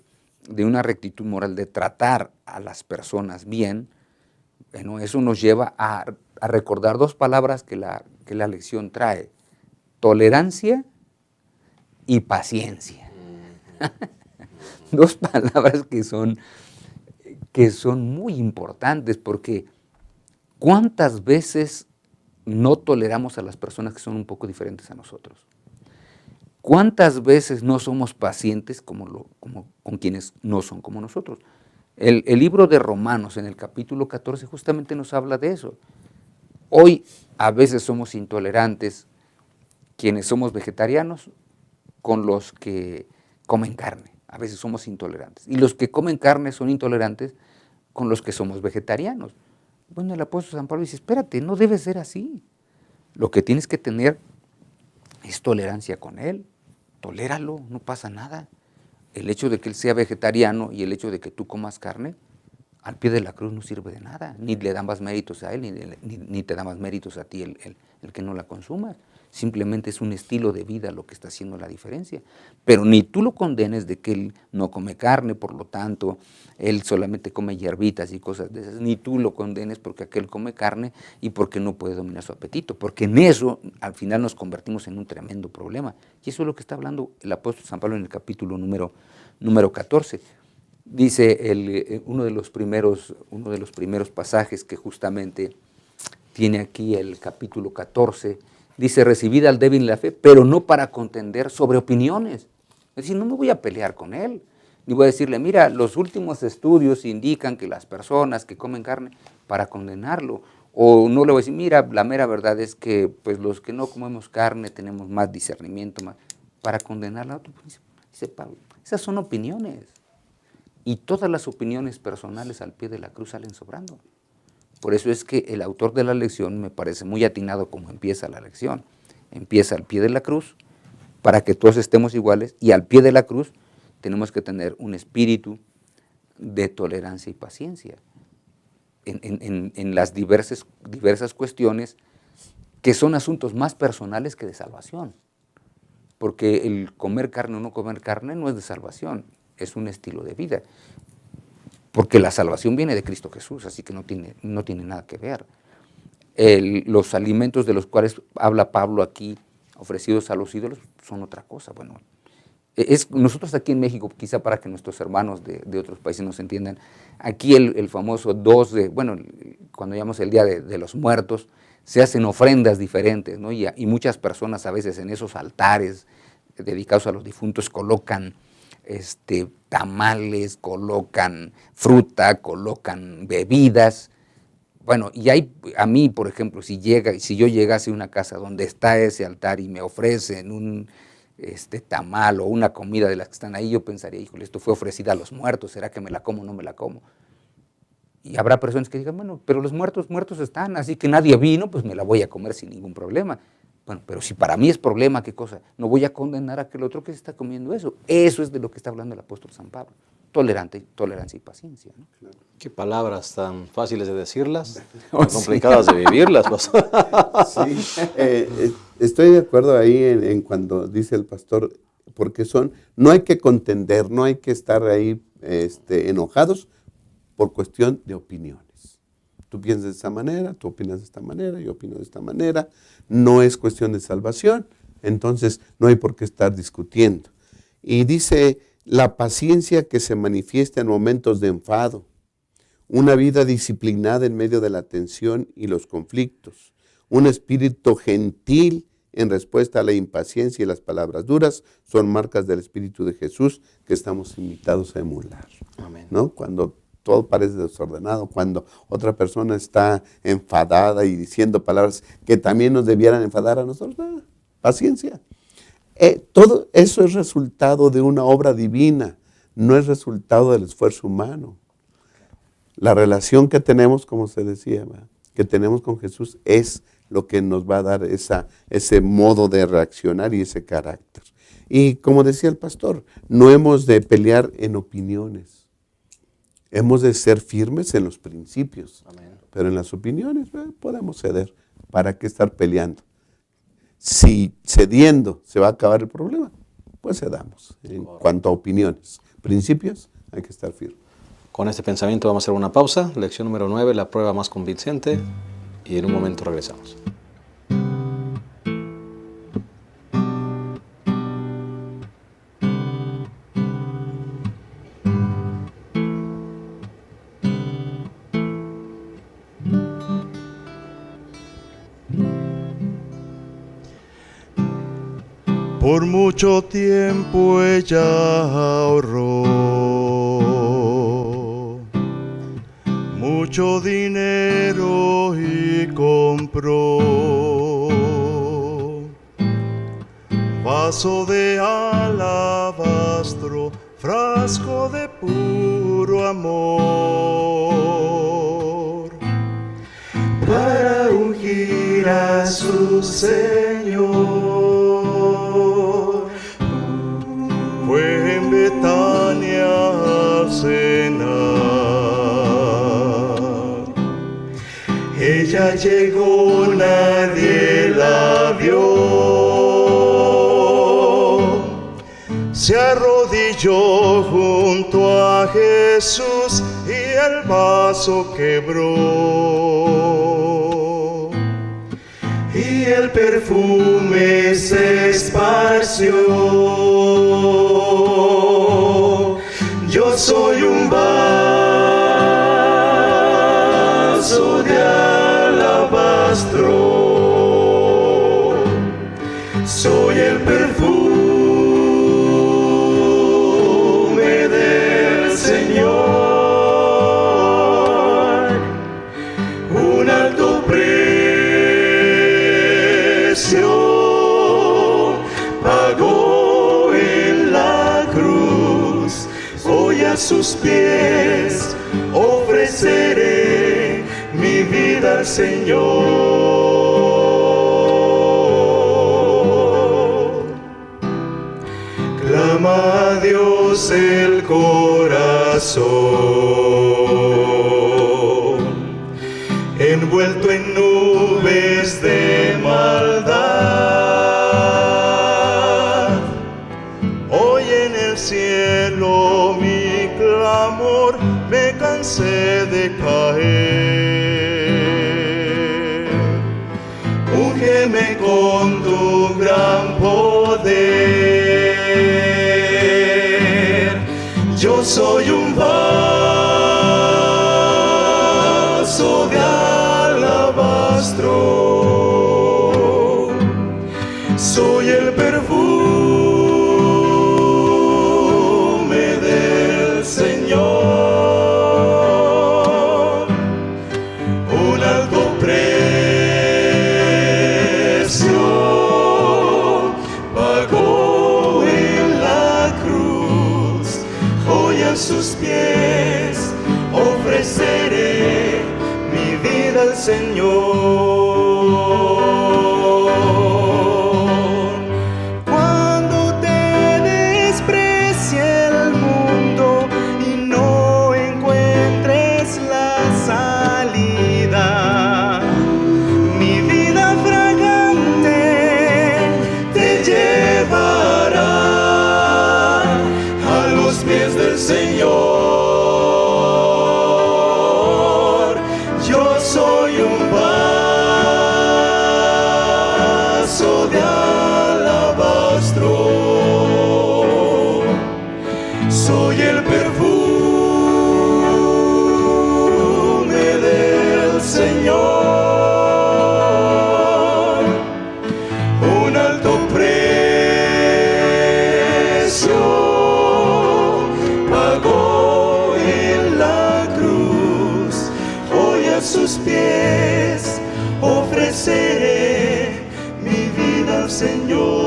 una rectitud moral, de tratar a las personas bien, bueno, eso nos lleva a recordar dos palabras que la lección trae: tolerancia y paciencia. Dos palabras que son muy importantes, porque ¿cuántas veces no toleramos a las personas que son un poco diferentes a nosotros? ¿Cuántas veces no somos pacientes como con quienes no son como nosotros? El libro de Romanos, en el capítulo 14, justamente nos habla de eso. Hoy a veces somos intolerantes quienes somos vegetarianos con los que comen carne. A veces somos intolerantes. Y los que comen carne son intolerantes con los que somos vegetarianos. Bueno, el apóstol San Pablo dice, espérate, no debe ser así. Lo que tienes que tener es tolerancia con él. Toléralo, no pasa nada. El hecho de que él sea vegetariano y el hecho de que tú comas carne, al pie de la cruz no sirve de nada. Ni le da más méritos a él, ni te da más méritos a ti el que no la consumas. Simplemente es un estilo de vida lo que está haciendo la diferencia. Pero ni tú lo condenes de que él no come carne, por lo tanto, él solamente come hierbitas y cosas de esas, ni tú lo condenes porque aquel come carne y porque no puede dominar su apetito, porque en eso al final nos convertimos en un tremendo problema. Y eso es lo que está hablando el apóstol San Pablo en el capítulo número 14. Dice uno de los primeros pasajes que justamente tiene aquí el capítulo 14, dice, recibid al débil la fe, pero no para contender sobre opiniones. Es decir, no me voy a pelear con él, ni voy a decirle, mira, los últimos estudios indican que las personas que comen carne, para condenarlo. O no le voy a decir, mira, la mera verdad es que pues los que no comemos carne tenemos más discernimiento, para condenarla. Dice Pablo, esas son opiniones. Y todas las opiniones personales al pie de la cruz salen sobrando. Por eso es que el autor de la lección me parece muy atinado como empieza la lección. Empieza al pie de la cruz para que todos estemos iguales y al pie de la cruz tenemos que tener un espíritu de tolerancia y paciencia en las diversas cuestiones que son asuntos más personales que de salvación. Porque el comer carne o no comer carne no es de salvación, es un estilo de vida. Porque la salvación viene de Cristo Jesús, así que no tiene nada que ver. Los alimentos de los cuales habla Pablo aquí, ofrecidos a los ídolos, son otra cosa. Bueno, nosotros aquí en México, quizá para que nuestros hermanos de otros países nos entiendan, aquí el famoso cuando llamamos el Día de los Muertos, se hacen ofrendas diferentes, ¿no? Y muchas personas a veces en esos altares dedicados a los difuntos colocan tamales, colocan fruta, colocan bebidas. Bueno, y a mí, por ejemplo, si yo llegase a una casa donde está ese altar y me ofrecen un tamal o una comida de las que están ahí, yo pensaría, híjole, esto fue ofrecida a los muertos, ¿será que me la como o no me la como? Y habrá personas que digan, bueno, pero los muertos están, así que nadie vino, pues me la voy a comer sin ningún problema. Bueno, pero si para mí es problema, ¿qué cosa? No voy a condenar a aquel otro que se está comiendo eso. Eso es de lo que está hablando el apóstol San Pablo. Tolerancia y paciencia, ¿no? Claro. Qué palabras tan fáciles de decirlas, tan complicadas de vivirlas. Sí, estoy de acuerdo ahí en cuando dice el pastor, porque no hay que contender, no hay que estar ahí enojados por cuestión de opiniones. Tú piensas de esta manera, tú opinas de esta manera, yo opino de esta manera. No es cuestión de salvación, entonces no hay por qué estar discutiendo. Y dice, la paciencia que se manifiesta en momentos de enfado, una vida disciplinada en medio de la tensión y los conflictos, un espíritu gentil en respuesta a la impaciencia y las palabras duras, son marcas del Espíritu de Jesús que estamos invitados a emular. Amén. ¿No? Cuando todo parece desordenado, cuando otra persona está enfadada y diciendo palabras que también nos debieran enfadar a nosotros, paciencia. Todo eso es resultado de una obra divina, no es resultado del esfuerzo humano. La relación que tenemos, como se decía, que tenemos con Jesús es lo que nos va a dar ese modo de reaccionar y ese carácter. Y como decía el pastor, no hemos de pelear en opiniones. Hemos de ser firmes en los principios. Amén. Pero en las opiniones podemos ceder. ¿Para qué estar peleando? Si cediendo se va a acabar el problema, pues cedamos. En cuanto a opiniones, principios, hay que estar firmes. Con este pensamiento vamos a hacer una pausa. Lección número 9, la prueba más convincente. Y en un momento regresamos. por mucho tiempo ella ahorró mucho dinero y compró vaso de alabastro, frasco de puro amor, para ungir a su Señor. Fue en Betania al cenar. Ella llegó, nadie la vio. Se arrodilló junto a Jesús y el vaso quebró. Y el perfume se esparció. Yo soy un vaso de alabastro. Soy el perfume del Señor. Un alto precio pagó en la cruz. Hoy a sus pies ofreceré mi vida al Señor. Clama a Dios el corazón, envuelto en nubes de maldad. Hoy en el cielo mi clamor, me cansé de caer. Úngeme con tu gran poder. Yo soy un vaso de alabastro. Soy el perfume del Señor. Un alto precio pagó en la cruz. Hoy a sus pies ofreceré mi vida al Señor. Cuando te desprecie el mundo y no encuentres la salida, mi vida fragante te llevará a los pies del Señor. Yo soy un vaso de alabastro. Soy el perfume del Señor. Un alto precio pagó en la cruz. Hoy a sus pies ofreceré mi vida al Señor.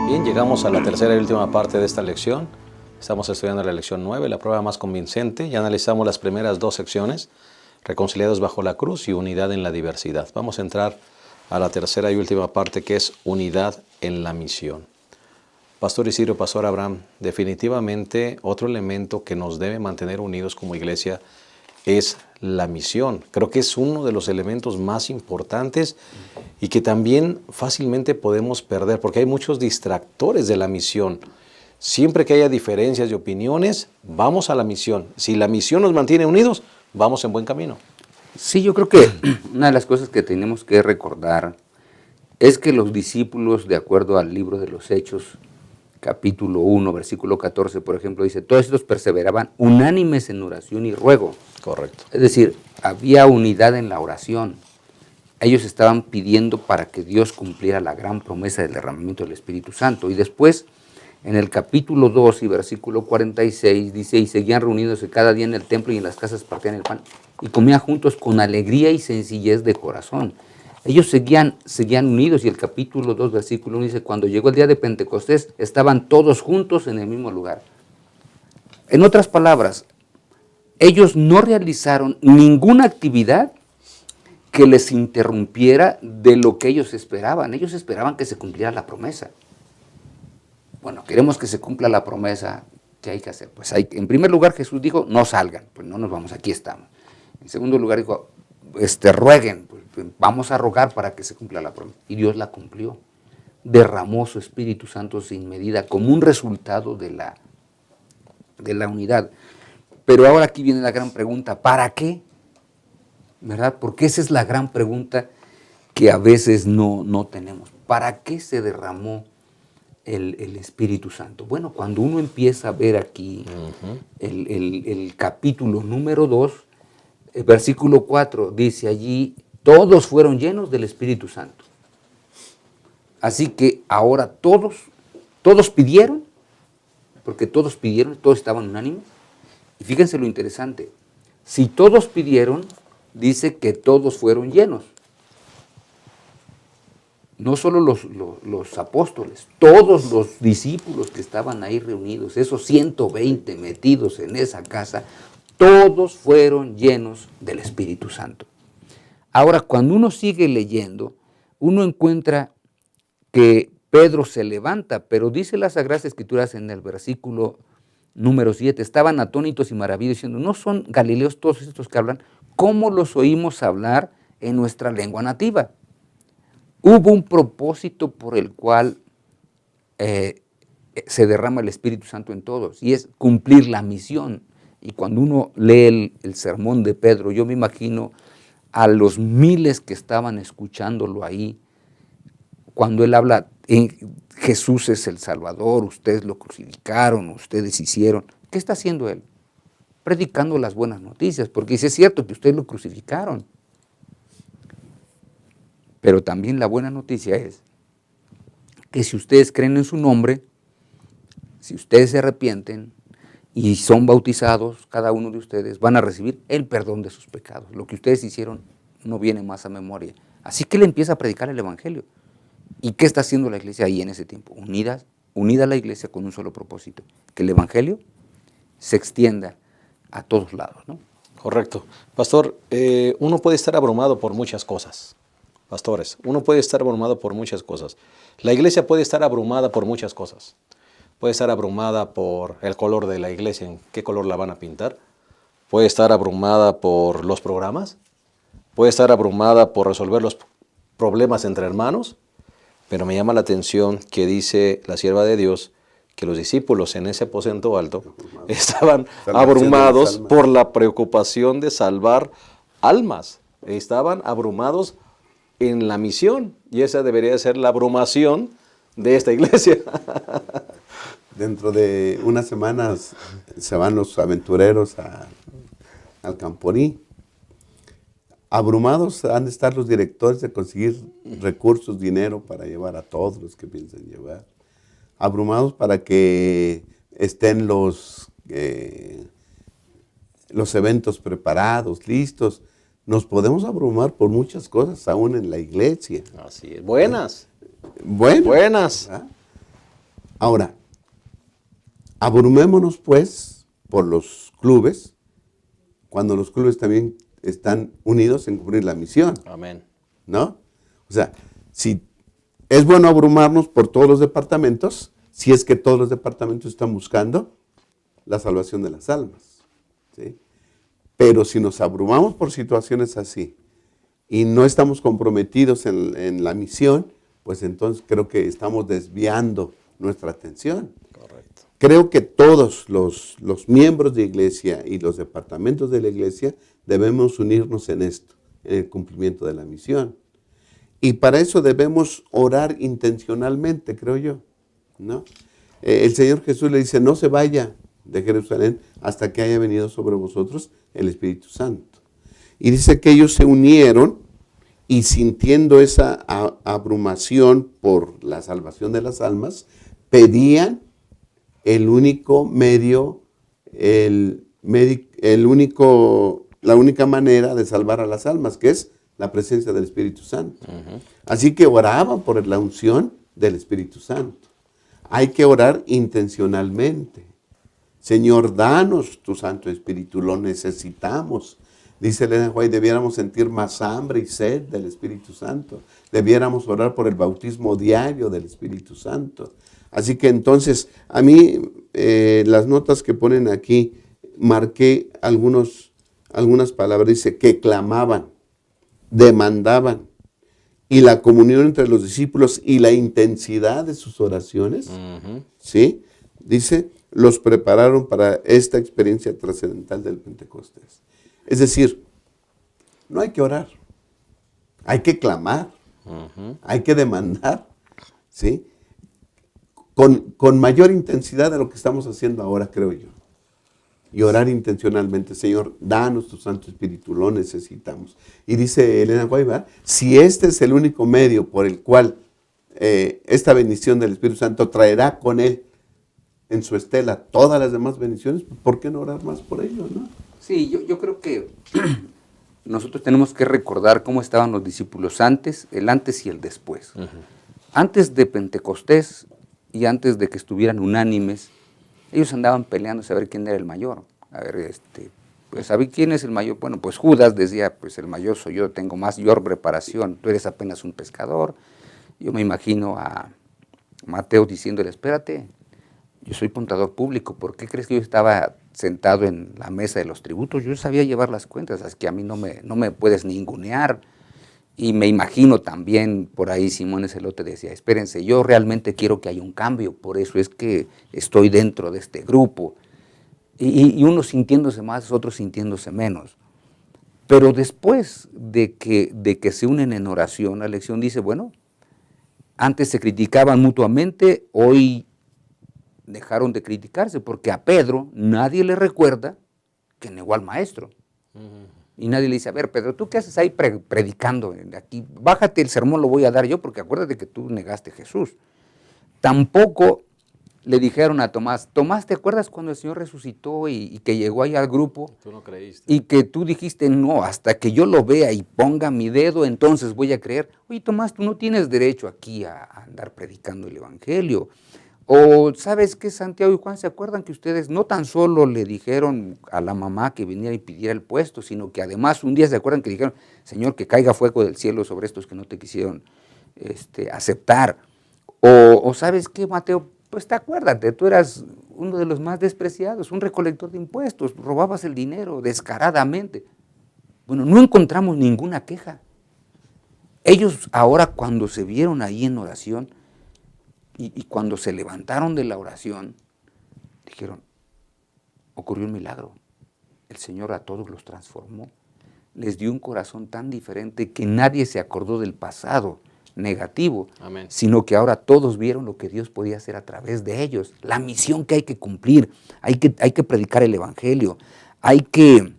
Bien, llegamos a la tercera y última parte de esta lección. Estamos estudiando la lección 9, la prueba más convincente. Ya analizamos las primeras dos secciones, reconciliados bajo la cruz y unidad en la diversidad. Vamos a entrar a la tercera y última parte, que es unidad en la misión. Pastor Isidro, Pastor Abraham, definitivamente otro elemento que nos debe mantener unidos como iglesia es la misión. Creo que es uno de los elementos más importantes y que también fácilmente podemos perder, porque hay muchos distractores de la misión. Siempre que haya diferencias de opiniones, vamos a la misión. Si la misión nos mantiene unidos, vamos en buen camino. Sí, yo creo que una de las cosas que tenemos que recordar es que los discípulos, de acuerdo al libro de los Hechos, capítulo 1, versículo 14, por ejemplo, dice, todos estos perseveraban unánimes en oración y ruego. Correcto. Es decir, había unidad en la oración. Ellos estaban pidiendo para que Dios cumpliera la gran promesa del derramamiento del Espíritu Santo. Y después, en el capítulo 2 y versículo 46, dice, y seguían reuniéndose cada día en el templo y en las casas partían el pan, y comían juntos con alegría y sencillez de corazón. Ellos seguían unidos, y el capítulo 2, versículo 1 dice, cuando llegó el día de Pentecostés, estaban todos juntos en el mismo lugar. En otras palabras, ellos no realizaron ninguna actividad que les interrumpiera de lo que ellos esperaban. Ellos esperaban que se cumpliera la promesa. Bueno, queremos que se cumpla la promesa, ¿qué hay que hacer? Pues en primer lugar Jesús dijo, no salgan, pues no nos vamos, aquí estamos. En segundo lugar dijo, rueguen, pues vamos a rogar para que se cumpla la promesa. Y Dios la cumplió. Derramó su Espíritu Santo sin medida como un resultado de la unidad. Pero ahora aquí viene la gran pregunta, ¿para qué? ¿Verdad? Porque esa es la gran pregunta que a veces no tenemos. ¿Para qué se derramó el Espíritu Santo? Bueno, cuando uno empieza a ver aquí el capítulo número 2, el versículo 4, dice allí, todos fueron llenos del Espíritu Santo. Así que ahora todos pidieron, porque todos pidieron, todos estaban unánimes. Y fíjense lo interesante, si todos pidieron, dice que todos fueron llenos. No solo los apóstoles, todos los discípulos que estaban ahí reunidos, esos 120 metidos en esa casa, todos fueron llenos del Espíritu Santo. Ahora, cuando uno sigue leyendo, uno encuentra que Pedro se levanta, pero dice las Sagradas Escrituras en el versículo número 7, estaban atónitos y maravillados diciendo, ¿no son galileos todos estos que hablan? ¿Cómo los oímos hablar en nuestra lengua nativa? Hubo un propósito por el cual se derrama el Espíritu Santo en todos, y es cumplir la misión. Y cuando uno lee el sermón de Pedro, yo me imagino a los miles que estaban escuchándolo ahí, cuando él habla, Jesús es el Salvador, ustedes lo crucificaron, ustedes hicieron. ¿Qué está haciendo él? Predicando las buenas noticias, porque dice, es cierto que ustedes lo crucificaron. Pero también la buena noticia es que si ustedes creen en su nombre, si ustedes se arrepienten y son bautizados, cada uno de ustedes, van a recibir el perdón de sus pecados. Lo que ustedes hicieron no viene más a memoria. Así que él empieza a predicar el Evangelio. ¿Y qué está haciendo la iglesia ahí en ese tiempo? Unida la iglesia con un solo propósito, que el Evangelio se extienda a todos lados, ¿no? Correcto. Pastor, uno puede estar abrumado por muchas cosas. Pastores, uno puede estar abrumado por muchas cosas. La iglesia puede estar abrumada por muchas cosas. Puede estar abrumada por el color de la iglesia, en qué color la van a pintar. Puede estar abrumada por los programas. Puede estar abrumada por resolver los problemas entre hermanos. Pero me llama la atención que dice la sierva de Dios que los discípulos en ese aposento alto estaban abrumados por la preocupación de salvar almas. Estaban abrumados en la misión, y esa debería ser la abrumación de esta iglesia. Dentro de unas semanas se van los aventureros al Camporí. Abrumados han de estar los directores de conseguir recursos, dinero para llevar a todos los que piensan llevar. Abrumados para que estén los eventos preparados, listos. Nos podemos abrumar por muchas cosas, aún en la iglesia. Así es. Buenas. Buenas. ¿Verdad? Ahora, abrumémonos pues por los clubes, cuando los clubes también están unidos en cumplir la misión. Amén. ¿No? O sea, si es bueno abrumarnos por todos los departamentos, si es que todos los departamentos están buscando la salvación de las almas. ¿Sí? Pero si nos abrumamos por situaciones así y no estamos comprometidos en la misión, pues entonces creo que estamos desviando nuestra atención. Correcto. Creo que todos los miembros de iglesia y los departamentos de la iglesia debemos unirnos en esto, en el cumplimiento de la misión. Y para eso debemos orar intencionalmente, creo yo, ¿no? El Señor Jesús le dice, no se vaya de Jerusalén hasta que haya venido sobre vosotros el Espíritu Santo. Y dice que ellos se unieron y sintiendo esa abrumación por la salvación de las almas, pedían el único medio, la única manera de salvar a las almas, que es la presencia del Espíritu Santo. Así que oraban por la unción del Espíritu Santo. Hay que orar intencionalmente. Señor, danos tu Santo Espíritu, lo necesitamos. Dice Elena White, debiéramos sentir más hambre y sed del Espíritu Santo. Debiéramos orar por el bautismo diario del Espíritu Santo. Así que entonces, a mí, las notas que ponen aquí, marqué algunas palabras. Dice que clamaban, demandaban, y la comunión entre los discípulos y la intensidad de sus oraciones, ¿sí? Dice, los prepararon para esta experiencia trascendental del Pentecostés. Es decir, no hay que orar, hay que clamar, hay que demandar, ¿sí? Con mayor intensidad de lo que estamos haciendo ahora, creo yo. Y orar intencionalmente, Señor, danos tu Santo Espíritu, lo necesitamos. Y dice Elena White, si este es el único medio por el cual esta bendición del Espíritu Santo traerá con él en su estela todas las demás bendiciones, ¿por qué no orar más por ello, no? Sí, yo creo que nosotros tenemos que recordar cómo estaban los discípulos antes, el antes y el después. Antes de Pentecostés y antes de que estuvieran unánimes, ellos andaban peleando a saber quién era el mayor. A ver, pues ¿sabe quién es el mayor? Bueno, pues Judas decía, pues el mayor soy yo, tengo mayor preparación, tú eres apenas un pescador. Yo me imagino a Mateo diciéndole, espérate, yo soy contador público, ¿por qué crees que yo estaba sentado en la mesa de los tributos? Yo sabía llevar las cuentas, es que a mí no me puedes ningunear. Y me imagino también por ahí Simón Zelote decía, espérense, yo realmente quiero que haya un cambio, por eso es que estoy dentro de este grupo. Y unos sintiéndose más, otros sintiéndose menos. Pero después de que se unen en oración, la lección dice, bueno, antes se criticaban mutuamente, hoy dejaron de criticarse, porque a Pedro nadie le recuerda que negó al maestro. Y nadie le dice, a ver, Pedro, ¿tú qué haces ahí predicando? Aquí, bájate, el sermón lo voy a dar yo, porque acuérdate que tú negaste a Jesús. Tampoco le dijeron a Tomás, Tomás, ¿te acuerdas cuando el Señor resucitó y que llegó ahí al grupo? Tú no creíste. Y que tú dijiste, no, hasta que yo lo vea y ponga mi dedo, entonces voy a creer. Oye, Tomás, tú no tienes derecho aquí a andar predicando el Evangelio. O, ¿sabes qué? Santiago y Juan, ¿se acuerdan que ustedes no tan solo le dijeron a la mamá que viniera y pidiera el puesto, sino que además un día se acuerdan que dijeron, Señor, que caiga fuego del cielo sobre estos que no te quisieron aceptar? O, ¿sabes qué, Mateo? Pues acuérdate, tú eras uno de los más despreciados, un recolector de impuestos, robabas el dinero descaradamente. Bueno, no encontramos ninguna queja. Ellos ahora cuando se vieron ahí en oración, y cuando se levantaron de la oración, dijeron, ocurrió un milagro. El Señor a todos los transformó. Les dio un corazón tan diferente que nadie se acordó del pasado negativo, Amén. Sino que ahora todos vieron lo que Dios podía hacer a través de ellos. La misión que hay que cumplir, hay que predicar el Evangelio, hay que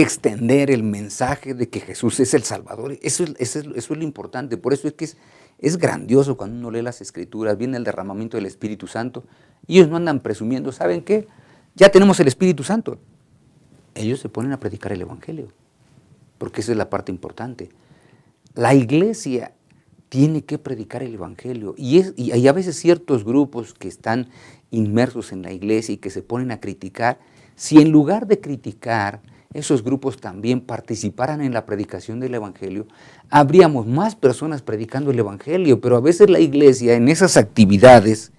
extender el mensaje de que Jesús es el Salvador. Eso es lo importante. Por eso es que es grandioso cuando uno lee las Escrituras, viene el derramamiento del Espíritu Santo, y ellos no andan presumiendo, ¿saben qué? Ya tenemos el Espíritu Santo. Ellos se ponen a predicar el Evangelio, porque esa es la parte importante. La iglesia tiene que predicar el Evangelio, y hay a veces ciertos grupos que están inmersos en la iglesia y que se ponen a criticar. Si en lugar de criticar, esos grupos también participaran en la predicación del Evangelio, habríamos más personas predicando el Evangelio, pero a veces la iglesia en esas actividades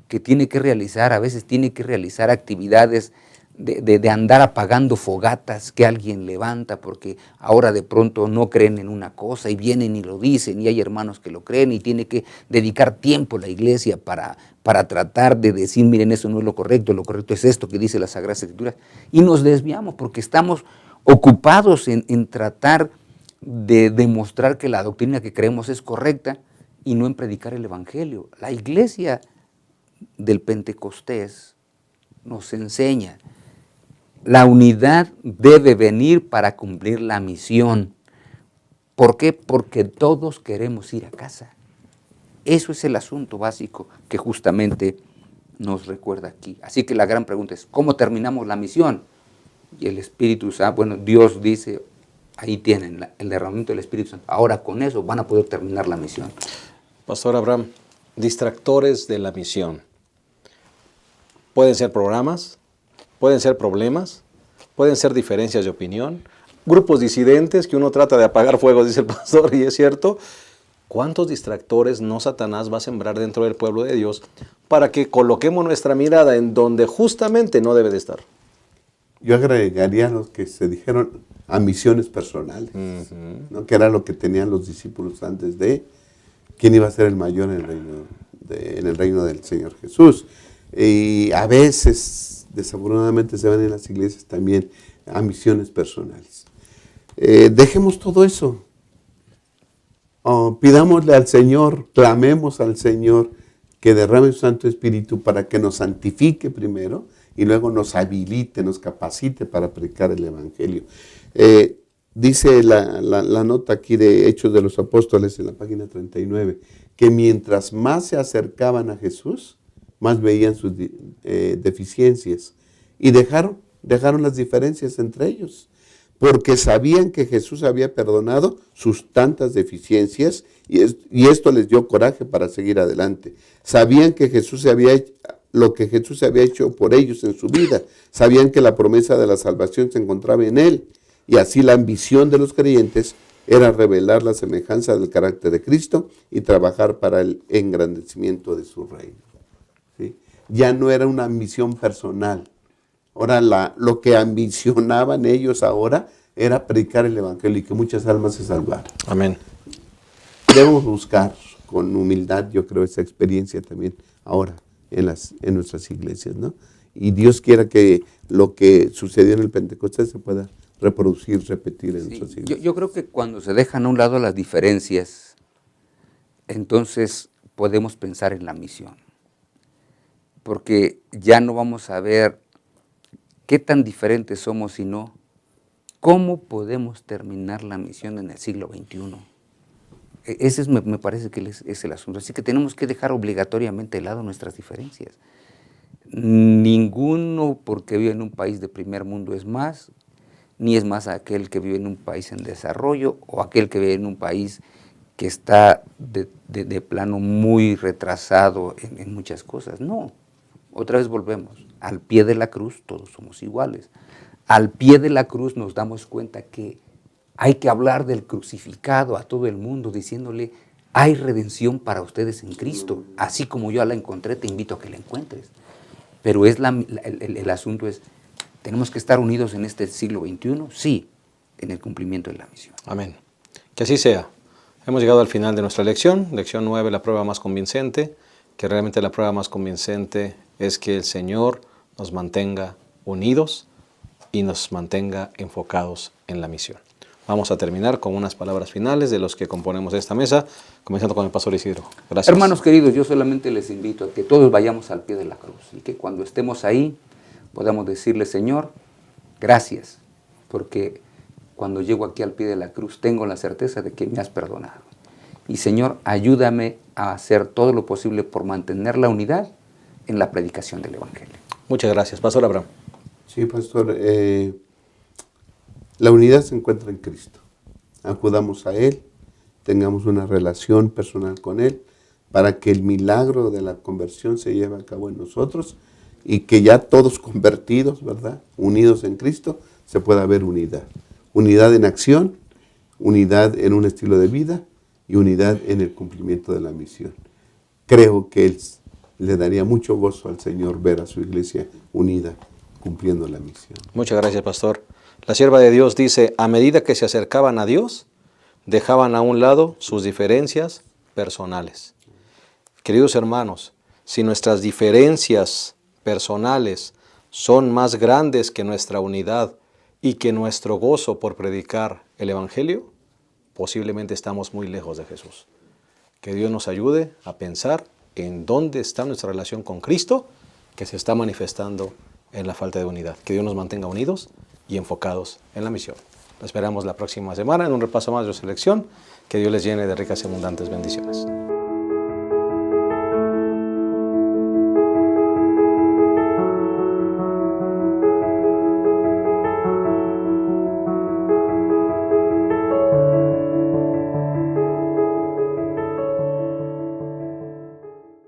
que tiene que realizar, a veces tiene que realizar actividades de andar apagando fogatas que alguien levanta, porque ahora de pronto no creen en una cosa y vienen y lo dicen, y hay hermanos que lo creen, y tiene que dedicar tiempo la iglesia para tratar de decir, miren, eso no es lo correcto es esto que dice la Sagrada Escritura, y nos desviamos porque estamos ocupados en tratar de demostrar que la doctrina que creemos es correcta y no en predicar el Evangelio. La iglesia del Pentecostés nos enseña, la unidad debe venir para cumplir la misión. ¿Por qué? Porque todos queremos ir a casa. Eso es el asunto básico que justamente nos recuerda aquí. Así que la gran pregunta es, ¿cómo terminamos la misión? Y el Espíritu Santo, bueno, Dios dice, ahí tienen el derramamiento del Espíritu Santo. Ahora con eso van a poder terminar la misión. Pastor Abraham, distractores de la misión. Pueden ser programas, pueden ser problemas, pueden ser diferencias de opinión, grupos disidentes que uno trata de apagar fuegos, dice el pastor, y es cierto. ¿Cuántos distractores no Satanás va a sembrar dentro del pueblo de Dios para que coloquemos nuestra mirada en donde justamente no debe de estar? Yo agregaría los que se dijeron ambiciones personales, ¿no? Que era lo que tenían los discípulos antes de quién iba a ser el mayor en el reino del Señor Jesús. Y a veces, desafortunadamente, se ven en las iglesias también ambiciones personales. Dejemos todo eso. Pidámosle al Señor, clamemos al Señor que derrame su Santo Espíritu para que nos santifique primero y luego nos habilite, nos capacite para predicar el Evangelio. Dice la nota aquí de Hechos de los Apóstoles en la página 39, que mientras más se acercaban a Jesús, más veían sus deficiencias y dejaron las diferencias entre ellos, porque sabían que Jesús había perdonado sus tantas deficiencias y esto les dio coraje para seguir adelante. Sabían que lo que Jesús había hecho por ellos en su vida, sabían que la promesa de la salvación se encontraba en Él, y así la ambición de los creyentes era revelar la semejanza del carácter de Cristo y trabajar para el engrandecimiento de su reino. ¿Sí? Ya no era una ambición personal. Ahora lo que ambicionaban ellos ahora era predicar el Evangelio y que muchas almas se salvaran. Amén. Debemos buscar con humildad, yo creo, esa experiencia también ahora en nuestras iglesias, ¿no? Y Dios quiera que lo que sucedió en el Pentecostés se pueda reproducir, repetir en nuestras iglesias. Yo creo que cuando se dejan a un lado las diferencias, entonces podemos pensar en la misión. Porque ya no vamos a ver qué tan diferentes somos, sino cómo podemos terminar la misión en el siglo XXI. Ese me parece que es el asunto. Así que tenemos que dejar obligatoriamente de lado nuestras diferencias. Ninguno porque vive en un país de primer mundo es más, ni es más aquel que vive en un país en desarrollo o aquel que vive en un país que está de plano muy retrasado en muchas cosas. No, otra vez volvemos. Al pie de la cruz todos somos iguales. Al pie de la cruz nos damos cuenta que hay que hablar del crucificado a todo el mundo, diciéndole, hay redención para ustedes en Cristo. Así como yo la encontré, te invito a que la encuentres. Pero el asunto es, ¿tenemos que estar unidos en este siglo XXI? Sí, en el cumplimiento de la misión. Amén. Que así sea. Hemos llegado al final de nuestra lección 9, la prueba más convincente, que realmente la prueba más convincente es que el Señor nos mantenga unidos y nos mantenga enfocados en la misión. Vamos a terminar con unas palabras finales de los que componemos esta mesa, comenzando con el pastor Isidro. Gracias. Hermanos queridos, yo solamente les invito a que todos vayamos al pie de la cruz y que cuando estemos ahí podamos decirle, Señor, gracias, porque cuando llego aquí al pie de la cruz tengo la certeza de que me has perdonado. Y Señor, ayúdame a hacer todo lo posible por mantener la unidad en la predicación del Evangelio. Muchas gracias. Pastor Abraham. Sí, pastor. La unidad se encuentra en Cristo. Acudamos a Él, tengamos una relación personal con Él, para que el milagro de la conversión se lleve a cabo en nosotros y que ya todos convertidos, ¿verdad?, unidos en Cristo, se pueda ver unidad. Unidad en acción, unidad en un estilo de vida y unidad en el cumplimiento de la misión. Creo que Él le daría mucho gozo al Señor ver a su iglesia unida, cumpliendo la misión. Muchas gracias, pastor. La sierva de Dios dice, a medida que se acercaban a Dios, dejaban a un lado sus diferencias personales. Queridos hermanos, si nuestras diferencias personales son más grandes que nuestra unidad y que nuestro gozo por predicar el Evangelio, posiblemente estamos muy lejos de Jesús. Que Dios nos ayude a pensar en dónde está nuestra relación con Cristo, que se está manifestando en la falta de unidad. Que Dios nos mantenga unidos y enfocados en la misión. Lo esperamos la próxima semana en un repaso más de nuestra lección. Que Dios les llene de ricas y abundantes bendiciones.